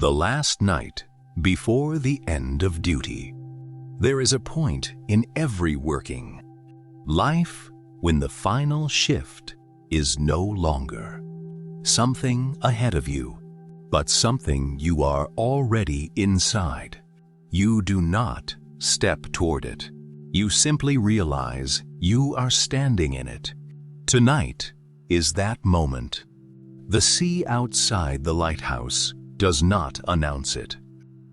The last night before the end of duty. There is a point in every working life when the final shift is no longer something ahead of you, but something you are already inside. You do not step toward it. You simply realize you are standing in it. Tonight is that moment. The sea outside the lighthouse does not announce it.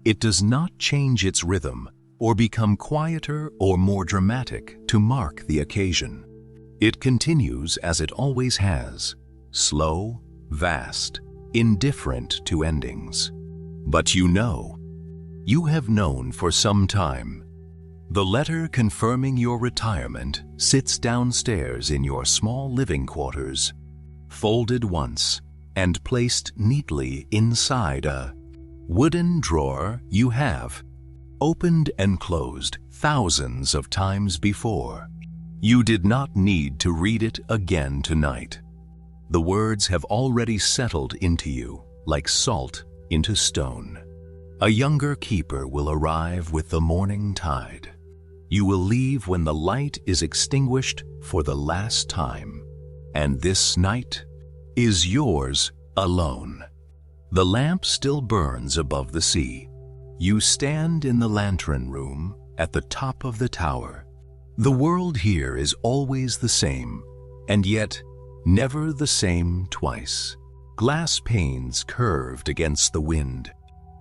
It does not change its rhythm or become quieter or more dramatic to mark the occasion. It continues as it always has, slow, vast, indifferent to endings. But you have known for some time. The letter confirming your retirement sits downstairs in your small living quarters, folded once and placed neatly inside a wooden drawer you have opened and closed thousands of times before. You did not need to read it again tonight. The words have already settled into you like salt into stone. A younger keeper will arrive with the morning tide. You will leave when the light is extinguished for the last time, and this night is yours alone. The lamp still burns above the sea. You stand in the lantern room at the top of the tower. The world here is always the same, and yet never the same twice. Glass panes curved against the wind,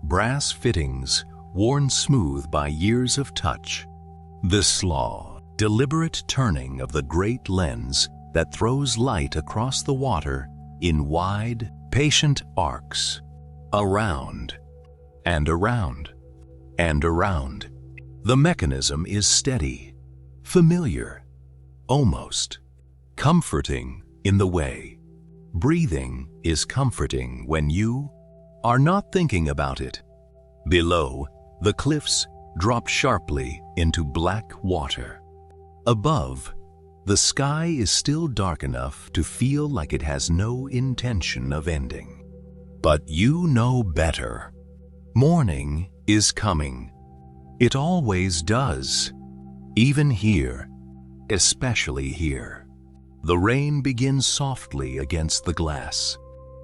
brass fittings worn smooth by years of touch. The slow, deliberate turning of the great lens that throws light across the water in wide, patient arcs, around and around and around. The mechanism is steady, familiar, almost comforting in the way. Breathing is comforting when you are not thinking about it. Below, the cliffs drop sharply into black water. Above, the sky is still dark enough to feel like it has no intention of ending. But you know better. Morning is coming. It always does. Even here, especially here. The rain begins softly against the glass.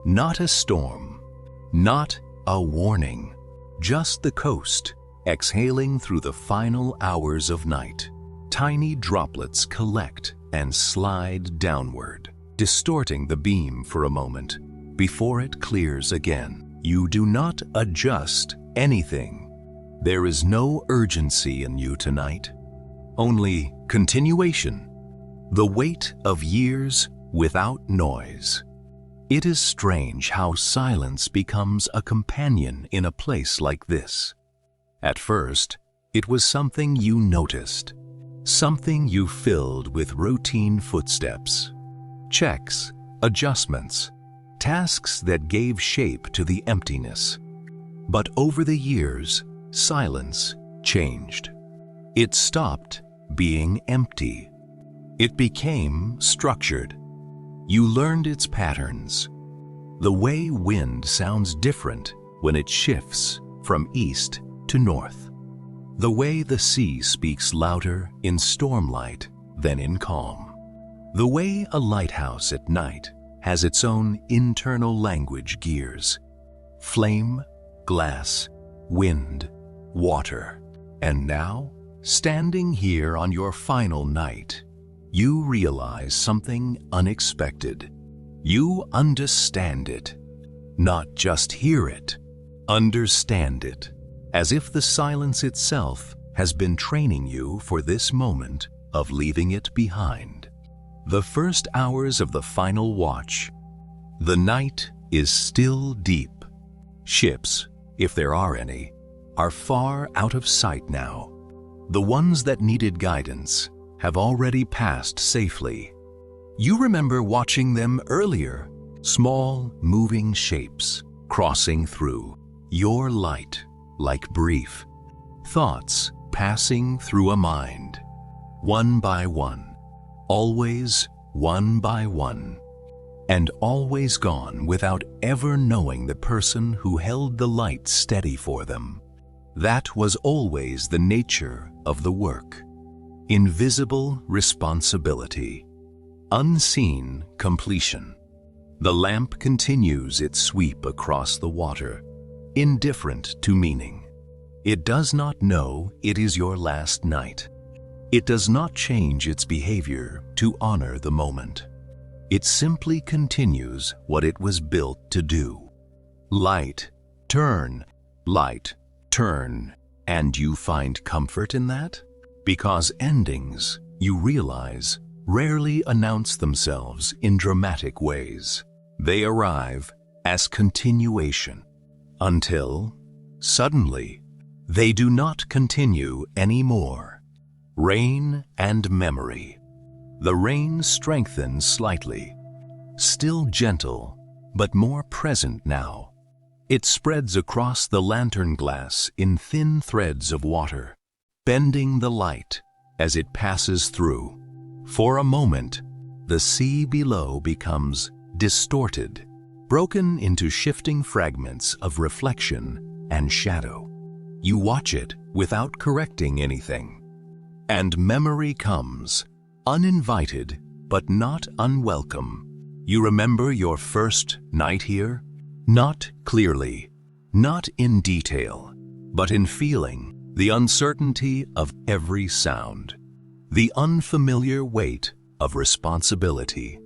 Not a storm, not a warning, just the coast exhaling through the final hours of night. Tiny droplets collect and slide downward, distorting the beam for a moment before it clears again. You do not adjust anything. There is no urgency in you tonight, only continuation, the weight of years without noise. It is strange how silence becomes a companion in a place like this. At first, it was something you noticed, something you filled with routine footsteps, checks, adjustments, tasks that gave shape to the emptiness. But over the years, silence changed. It stopped being empty. It became structured. You learned its patterns. The way wind sounds different when it shifts from east to north. The way the sea speaks louder in stormlight than in calm. The way a lighthouse at night has its own internal language gears. Flame, glass, wind, water. And now, standing here on your final night, you realize something unexpected. You understand it. Not just hear it, understand it. As if the silence itself has been training you for this moment of leaving it behind. The first hours of the final watch. The night is still deep. Ships, if there are any, are far out of sight now. The ones that needed guidance have already passed safely. You remember watching them earlier, small, moving shapes crossing through your light. Like brief thoughts passing through a mind, one by one, always one by one. and always gone without ever knowing the person who held the light steady for them. That was always the nature of the work. Invisible responsibility, unseen completion. The lamp continues its sweep across the water, indifferent to meaning. It does not know it is your last night. It does not change its behavior to honor the moment. It simply continues what it was built to do. Light, turn, and you find comfort in that? Because endings, you realize, rarely announce themselves in dramatic ways. They arrive as continuation until, suddenly, they do not continue anymore. Rain and memory. The rain strengthens slightly, still gentle, but more present now. It spreads across the lantern glass in thin threads of water, bending the light as it passes through. For a moment, the sea below becomes distorted, broken into shifting fragments of reflection and shadow. You watch it without correcting anything. And memory comes, uninvited but not unwelcome. You remember your first night here? Not clearly, not in detail, but in feeling, the uncertainty of every sound, the unfamiliar weight of responsibility.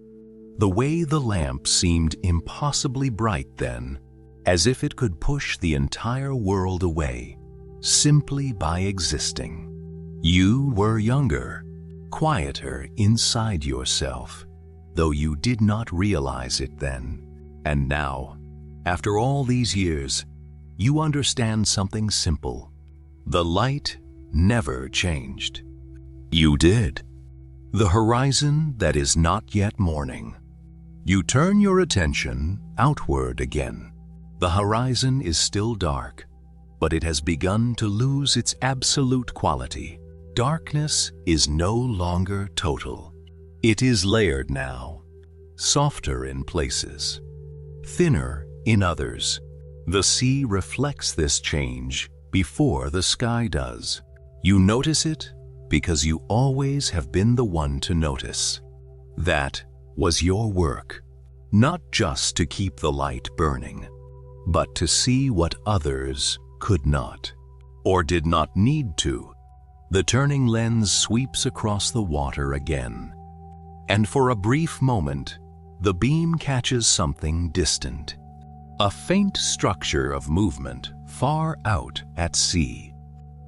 The way the lamp seemed impossibly bright then, as if it could push the entire world away, simply by existing. You were younger, quieter inside yourself, though you did not realize it then. And now, after all these years, you understand something simple. The light never changed. You did. The horizon that is not yet morning. You turn your attention outward again. The horizon is still dark, but it has begun to lose its absolute quality. Darkness is no longer total. It is layered now, softer in places, thinner in others. The sea reflects this change before the sky does. You notice it because you always have been the one to notice. That was your work, not just to keep the light burning, but to see what others could not, or did not need to. The turning lens sweeps across the water again, and for a brief moment, the beam catches something distant. A faint structure of movement far out at sea.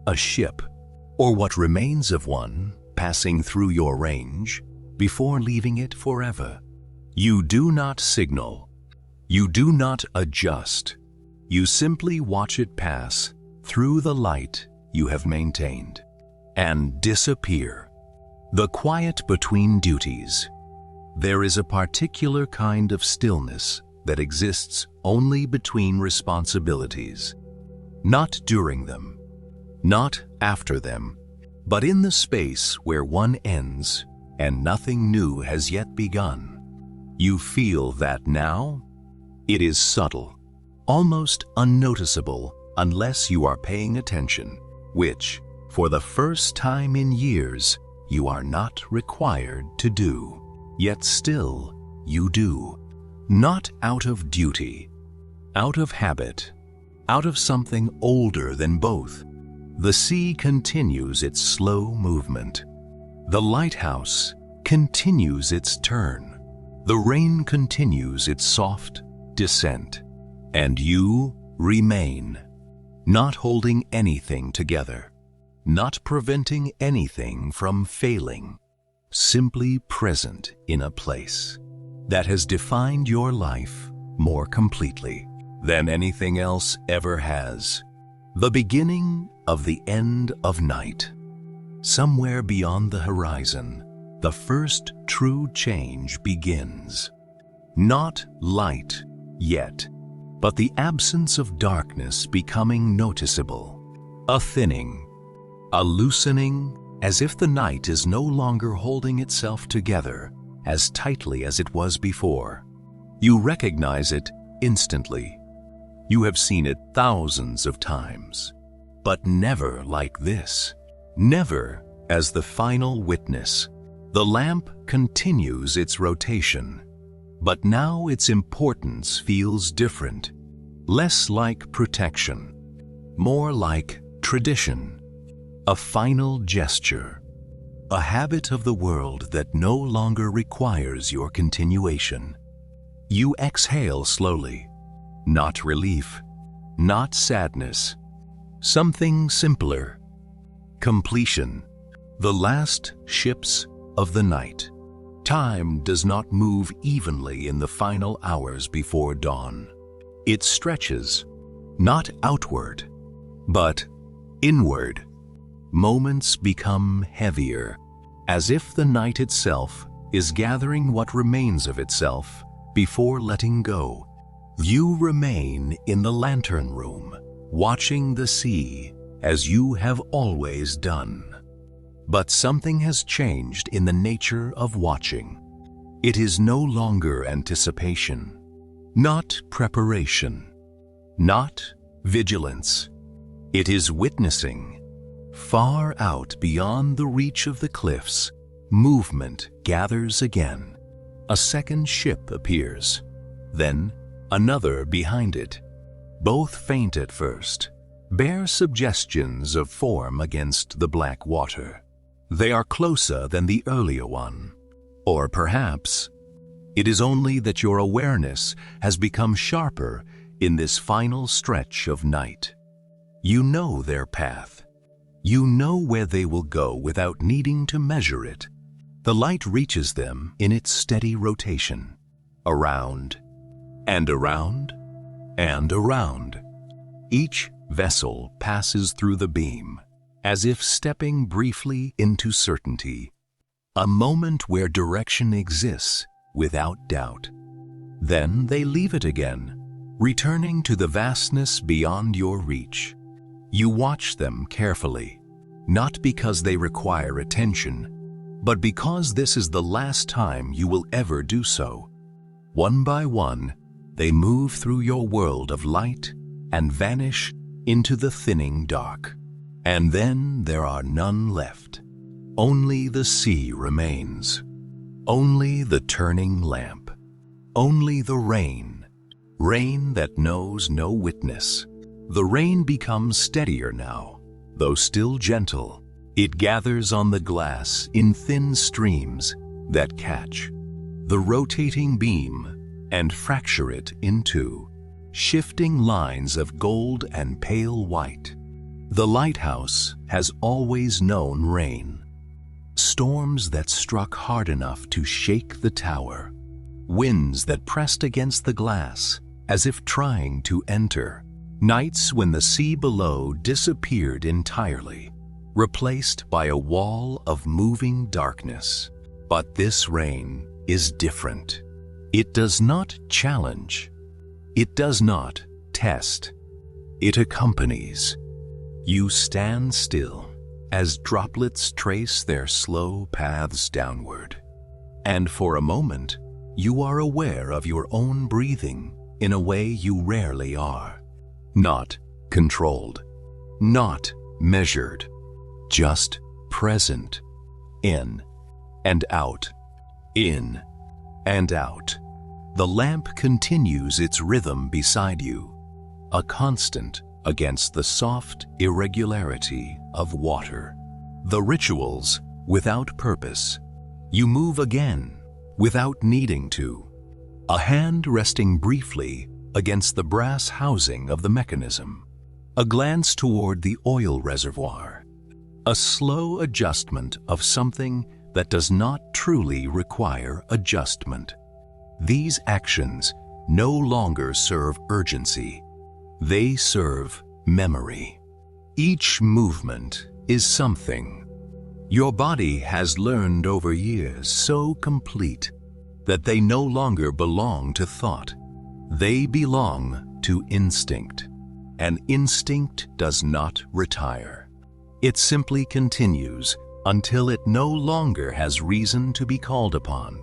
A ship, or what remains of one, passing through your range before leaving it forever. You do not signal. You do not adjust. You simply watch it pass through the light you have maintained and disappear. The quiet between duties. There is a particular kind of stillness that exists only between responsibilities. Not during them, not after them, but in the space where one ends and nothing new has yet begun. You feel that now? It is subtle, almost unnoticeable unless you are paying attention, which, for the first time in years, you are not required to do. Yet still, you do. Not out of duty, out of habit, out of something older than both. The sea continues its slow movement. The lighthouse continues its turn. The rain continues its soft descent. And you remain, not holding anything together, not preventing anything from failing, simply present in a place that has defined your life more completely than anything else ever has. The beginning of the end of night. Somewhere beyond the horizon, the first true change begins. Not light yet, but the absence of darkness becoming noticeable. A thinning, a loosening, as if the night is no longer holding itself together as tightly as it was before. You recognize it instantly. You have seen it thousands of times, but never like this. Never as the final witness. The lamp continues its rotation, but now its importance feels different, less like protection, more like tradition, a final gesture, a habit of the world that no longer requires your continuation. You exhale slowly, not relief, not sadness, something simpler, completion, the last ships of the night. Time does not move evenly in the final hours before dawn. It stretches, not outward, but inward. Moments become heavier, as if the night itself is gathering what remains of itself before letting go. You remain in the lantern room, watching the sea as you have always done. But something has changed in the nature of watching. It is no longer anticipation, not preparation, not vigilance. It is witnessing. Far out beyond the reach of the cliffs, movement gathers again. A second ship appears, then another behind it. Both faint at first, bear suggestions of form against the black water. They are closer than the earlier one. Or perhaps it is only that your awareness has become sharper in this final stretch of night. You know their path. You know where they will go without needing to measure it. The light reaches them in its steady rotation, around and around and around. Each vessel passes through the beam, as if stepping briefly into certainty, a moment where direction exists without doubt. Then they leave it again, returning to the vastness beyond your reach. You watch them carefully, not because they require attention, but because this is the last time you will ever do so. One by one, they move through your world of light and vanish into the thinning dark. And then there are none left. Only the sea remains. Only the turning lamp. Only the rain. Rain that knows no witness. The rain becomes steadier now, though still gentle. It gathers on the glass in thin streams that catch the rotating beam and fracture it in two, shifting lines of gold and pale white. The lighthouse has always known rain. Storms that struck hard enough to shake the tower. Winds that pressed against the glass as if trying to enter. Nights when the sea below disappeared entirely, replaced by a wall of moving darkness. But this rain is different. It does not challenge. It does not test. It accompanies. You stand still as droplets trace their slow paths downward. And for a moment, you are aware of your own breathing in a way you rarely are. Not controlled, not measured, just present. In and out, in and out. The lamp continues its rhythm beside you, a constant against the soft irregularity of water. The rituals without purpose. You move again without needing to, a hand resting briefly against the brass housing of the mechanism, a glance toward the oil reservoir, a slow adjustment of something that does not truly require adjustment. These actions no longer serve urgency. They serve memory. Each movement is something. Your body has learned over years so complete that they no longer belong to thought. They belong to instinct. And instinct does not retire. It simply continues until it no longer has reason to be called upon.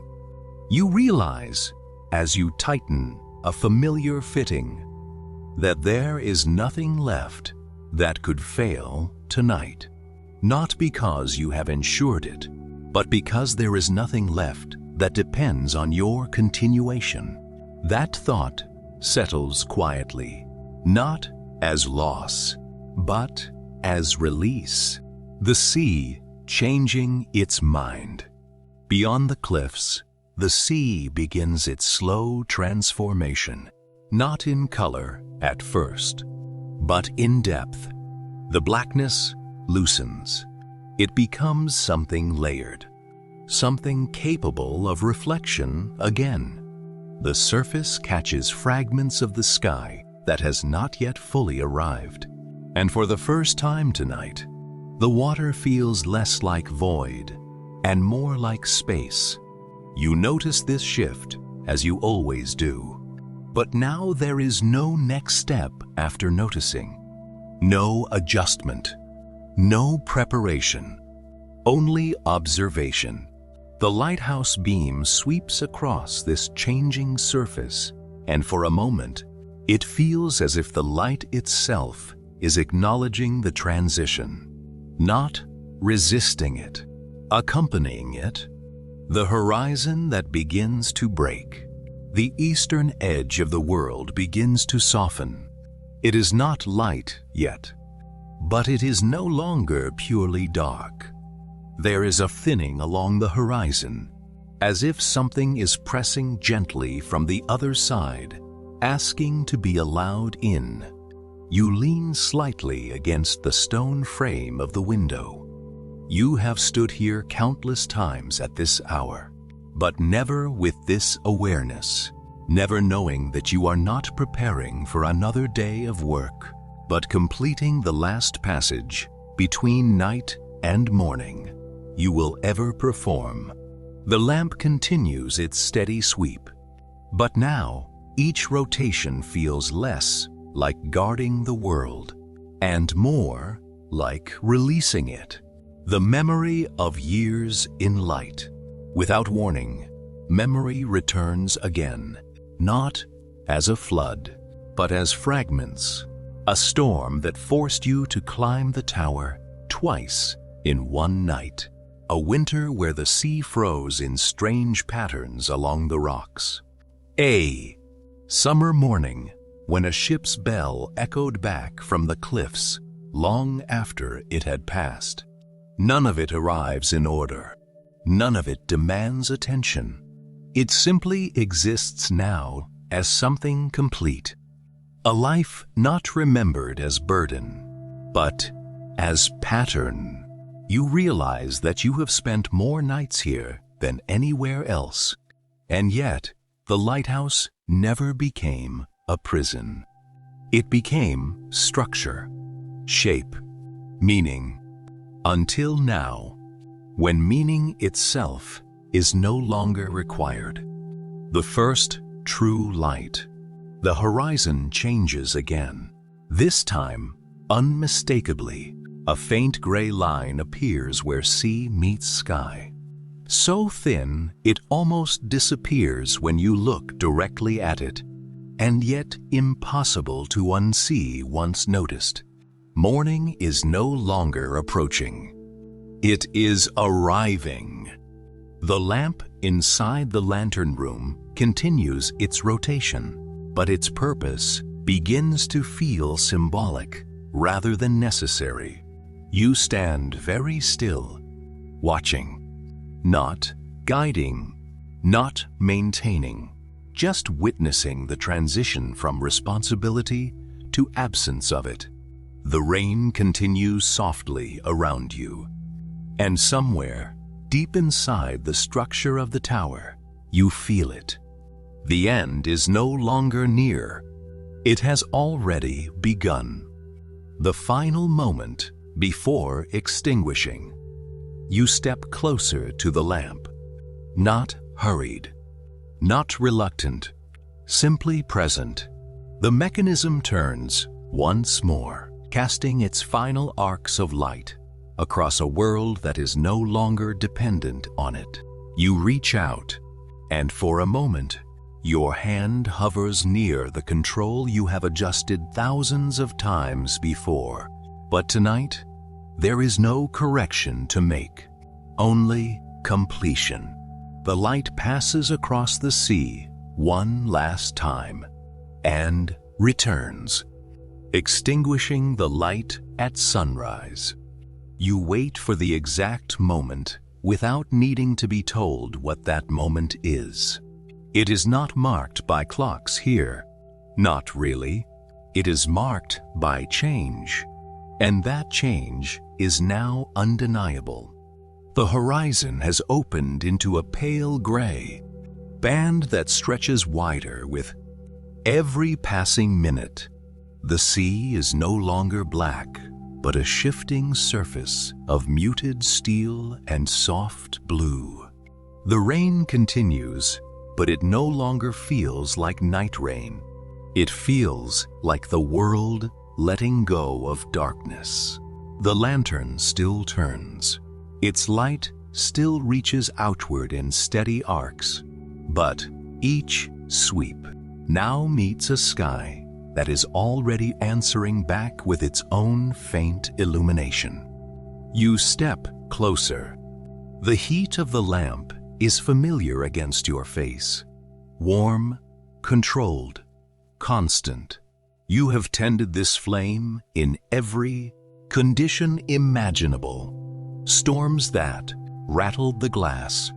You realize as you tighten a familiar fitting, that there is nothing left that could fail tonight. Not because you have ensured it, but because there is nothing left that depends on your continuation. That thought settles quietly, not as loss, but as release. The sea changing its mind. Beyond the cliffs, the sea begins its slow transformation, not in color at first, but in depth. The blackness loosens. It becomes something layered, something capable of reflection again. The surface catches fragments of the sky that has not yet fully arrived. And for the first time tonight, the water feels less like void and more like space. You notice this shift, as you always do. But now there is no next step after noticing. No adjustment. No preparation. Only observation. The lighthouse beam sweeps across this changing surface, and for a moment, it feels as if the light itself is acknowledging the transition, not resisting it, accompanying it. The horizon that begins to break. The eastern edge of the world begins to soften. It is not light yet, but it is no longer purely dark. There is a thinning along the horizon, as if something is pressing gently from the other side, asking to be allowed in. You lean slightly against the stone frame of the window. You have stood here countless times at this hour, but never with this awareness, never knowing that you are not preparing for another day of work, but completing the last passage between night and morning you will ever perform. The lamp continues its steady sweep, but now each rotation feels less like guarding the world and more like releasing it. The memory of years in light. Without warning, memory returns again, not as a flood, but as fragments, a storm that forced you to climb the tower twice in one night, a winter where the sea froze in strange patterns along the rocks. A summer morning when a ship's bell echoed back from the cliffs long after it had passed. None of it arrives in order. None of it demands attention. It simply exists now as something complete. A life not remembered as burden, but as pattern. You realize that you have spent more nights here than anywhere else, and yet the lighthouse never became a prison. It became structure, shape, meaning, until now, when meaning itself is no longer required. The first true light. The horizon changes again. This time, unmistakably, a faint gray line appears where sea meets sky. So thin, it almost disappears when you look directly at it, and yet impossible to unsee once noticed. Morning is no longer approaching. It is arriving. The lamp inside the lantern room continues its rotation, but its purpose begins to feel symbolic rather than necessary. You stand very still, watching, not guiding, not maintaining, just witnessing the transition from responsibility to absence of it. The rain continues softly around you, and somewhere, deep inside the structure of the tower, you feel it. The end is no longer near. It has already begun. The final moment before extinguishing. You step closer to the lamp, not hurried, not reluctant, simply present. The mechanism turns once more, casting its final arcs of light across a world that is no longer dependent on it. You reach out, and for a moment, Your hand hovers near the control you have adjusted thousands of times before. But tonight, there is no correction to make, only completion. The light passes across the sea one last time and returns, extinguishing the light at sunrise. You wait for the exact moment without needing to be told what that moment is. It is not marked by clocks here. Not really. It is marked by change. And that change is now undeniable. The horizon has opened into a pale gray band that stretches wider with every passing minute. The sea is no longer black, but a shifting surface of muted steel and soft blue. The rain continues, but it no longer feels like night rain. It feels like the world letting go of darkness. The lantern still turns. Its light still reaches outward in steady arcs, but each sweep now meets a sky that is already answering back with its own faint illumination. You step closer. The heat of the lamp is familiar against your face. Warm, controlled, constant. You have tended this flame in every condition imaginable. Storms that rattled the glass.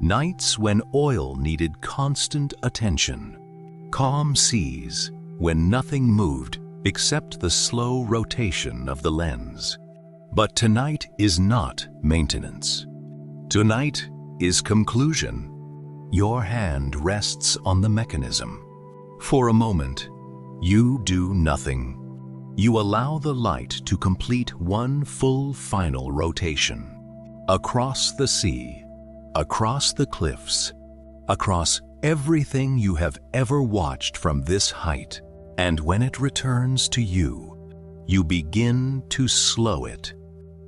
Nights when oil needed constant attention. Calm seas when nothing moved except the slow rotation of the lens. But tonight is not maintenance. Tonight is conclusion. Your hand rests on the mechanism. For a moment, you do nothing. You allow the light to complete one full final rotation. Across the sea, across the cliffs, across everything you have ever watched from this height. And when it returns to you, you begin to slow it.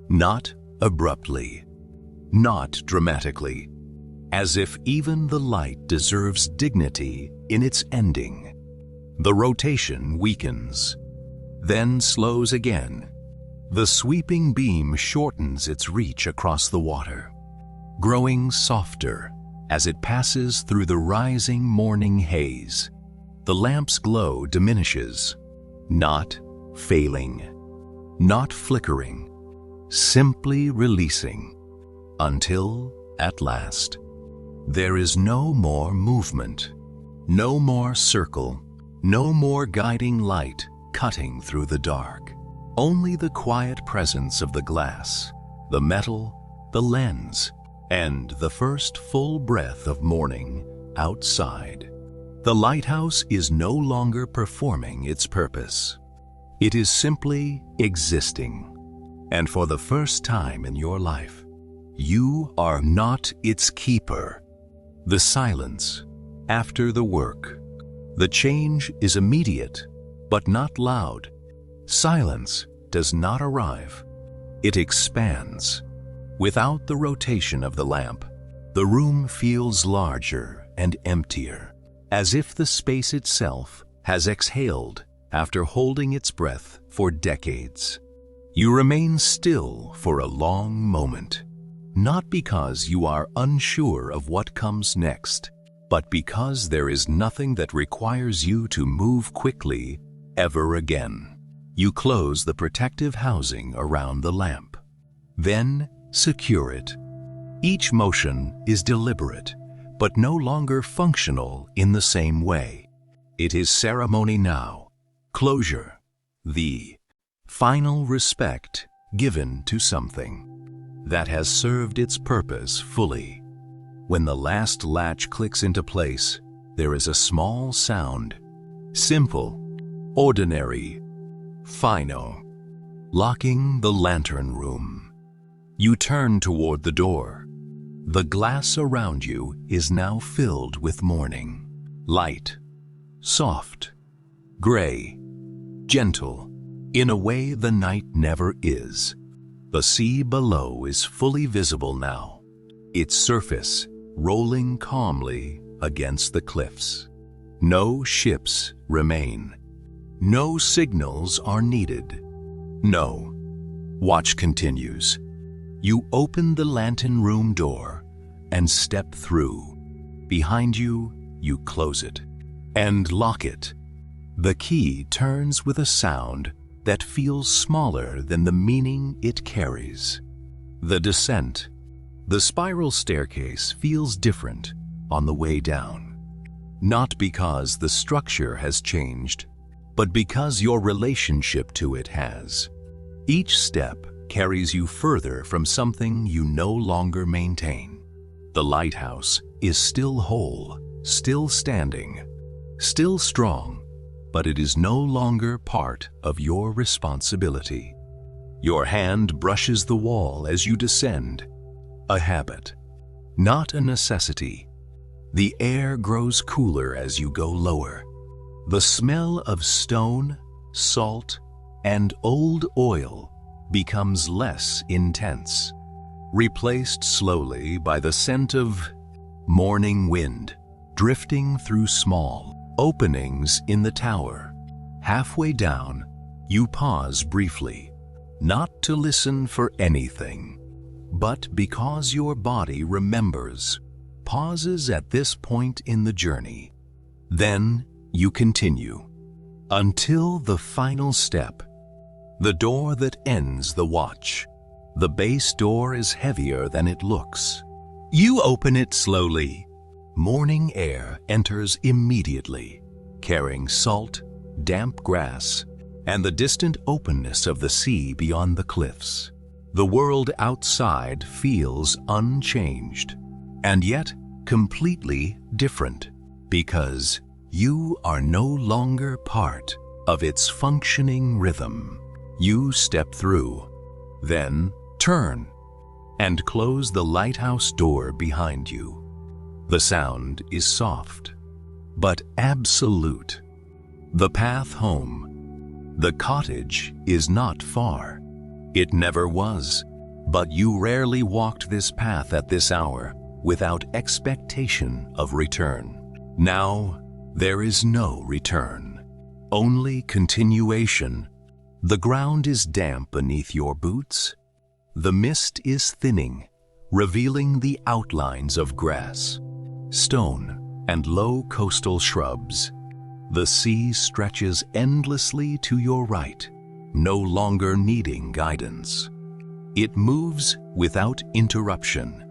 Not abruptly, not dramatically, as if even the light deserves dignity in its ending. The rotation weakens, then slows again. The sweeping beam shortens its reach across the water, growing softer as it passes through the rising morning haze. The lamp's glow diminishes, not failing, not flickering, simply releasing, until, at last, there is no more movement, no more circle, no more guiding light cutting through the dark. Only the quiet presence of the glass, the metal, the lens, and the first full breath of morning outside. The lighthouse is no longer performing its purpose. It is simply existing. And for the first time in your life, you are not its keeper. The silence after the work. The change is immediate, but not loud. Silence does not arrive. It expands. Without the rotation of the lamp, the room feels larger and emptier, as if the space itself has exhaled after holding its breath for decades. You remain still for a long moment, not because you are unsure of what comes next, but because there is nothing that requires you to move quickly ever again. You close the protective housing around the lamp, then secure it. Each motion is deliberate, but no longer functional in the same way. It is ceremony now, closure, the final respect given to something that has served its purpose fully. When the last latch clicks into place, there is a small sound, simple, ordinary, final, locking the lantern room. You turn toward the door. The glass around you is now filled with morning. Light, soft, gray, gentle, in a way the night never is. The sea below is fully visible now, its surface rolling calmly against the cliffs. No ships remain. No signals are needed. No. Watch continues. You open the lantern room door and step through. Behind you, you close it and lock it. The key turns with a sound that feels smaller than the meaning it carries. The descent. The spiral staircase feels different on the way down. Not because the structure has changed, but because your relationship to it has. Each step carries you further from something you no longer maintain. The lighthouse is still whole, still standing, still strong, but it is no longer part of your responsibility. Your hand brushes the wall as you descend. A habit, not a necessity. The air grows cooler as you go lower. The smell of stone, salt, and old oil becomes less intense, replaced slowly by the scent of morning wind drifting through small openings in the tower. Halfway down, you pause briefly, not to listen for anything, but because your body remembers, pauses at this point in the journey. Then you continue until the final step, the door that ends the watch. The base door is heavier than it looks. You open it slowly. Morning air enters immediately, carrying salt, damp grass, and the distant openness of the sea beyond the cliffs. The world outside feels unchanged, and yet completely different, because you are no longer part of its functioning rhythm. You step through, then turn, and close the lighthouse door behind you. The sound is soft, but absolute. The path home, the cottage, is not far. It never was, but you rarely walked this path at this hour without expectation of return. Now, there is no return, only continuation. The ground is damp beneath your boots. The mist is thinning, revealing the outlines of grass, stone, and low coastal shrubs. The sea stretches endlessly to your right, no longer needing guidance. It moves without interruption,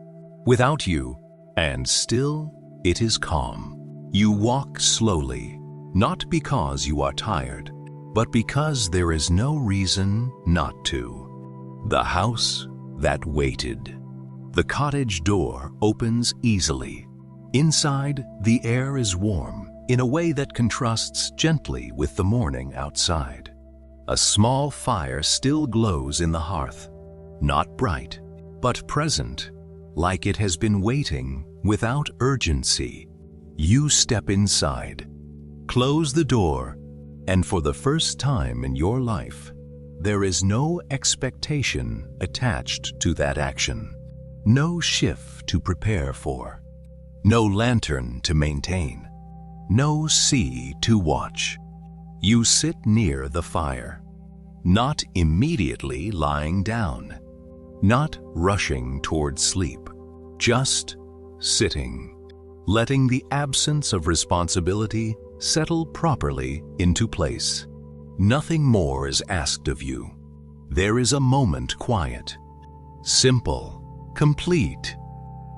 without you, and still it is calm. You walk slowly, not because you are tired, but because there is no reason not to. The house that waited. The cottage door opens easily. Inside, the air is warm in a way that contrasts gently with the morning outside. A small fire still glows in the hearth, not bright, but present, like it has been waiting without urgency. You step inside, close the door, and for the first time in your life, there is no expectation attached to that action, no shift to prepare for, no lantern to maintain, no sea to watch. You sit near the fire, not immediately lying down, not rushing toward sleep, just sitting, letting the absence of responsibility settle properly into place. Nothing more is asked of you. There is a moment quiet, simple, complete,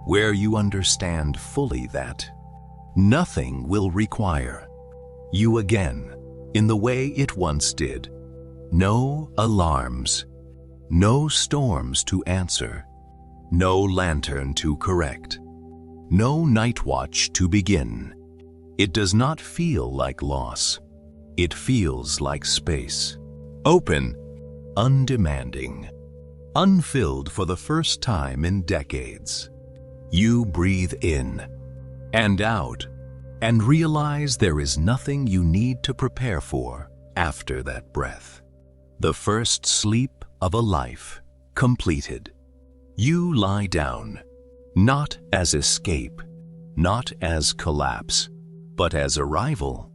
where you understand fully that nothing will require you again in the way it once did. No alarms, no storms to answer, no lantern to correct, no night watch to begin. It does not feel like loss. It feels like space. Open, undemanding, unfilled for the first time in decades. You breathe in and out and realize there is nothing you need to prepare for after that breath. The first sleep of a life completed. You lie down, not as escape, not as collapse, But as arrival,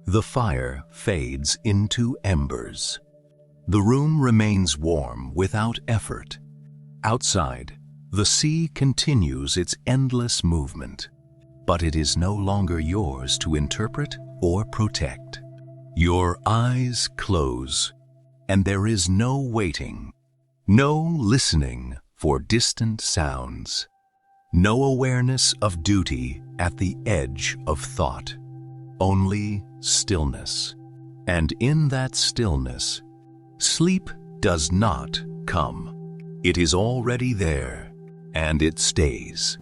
the fire fades into embers. The room remains warm without effort. Outside, the sea continues its endless movement, but it is no longer yours to interpret or protect. Your eyes close, and there is no waiting, no listening for distant sounds, no awareness of duty at the edge of thought, only stillness. And in that stillness, sleep does not come. It is already there, and it stays.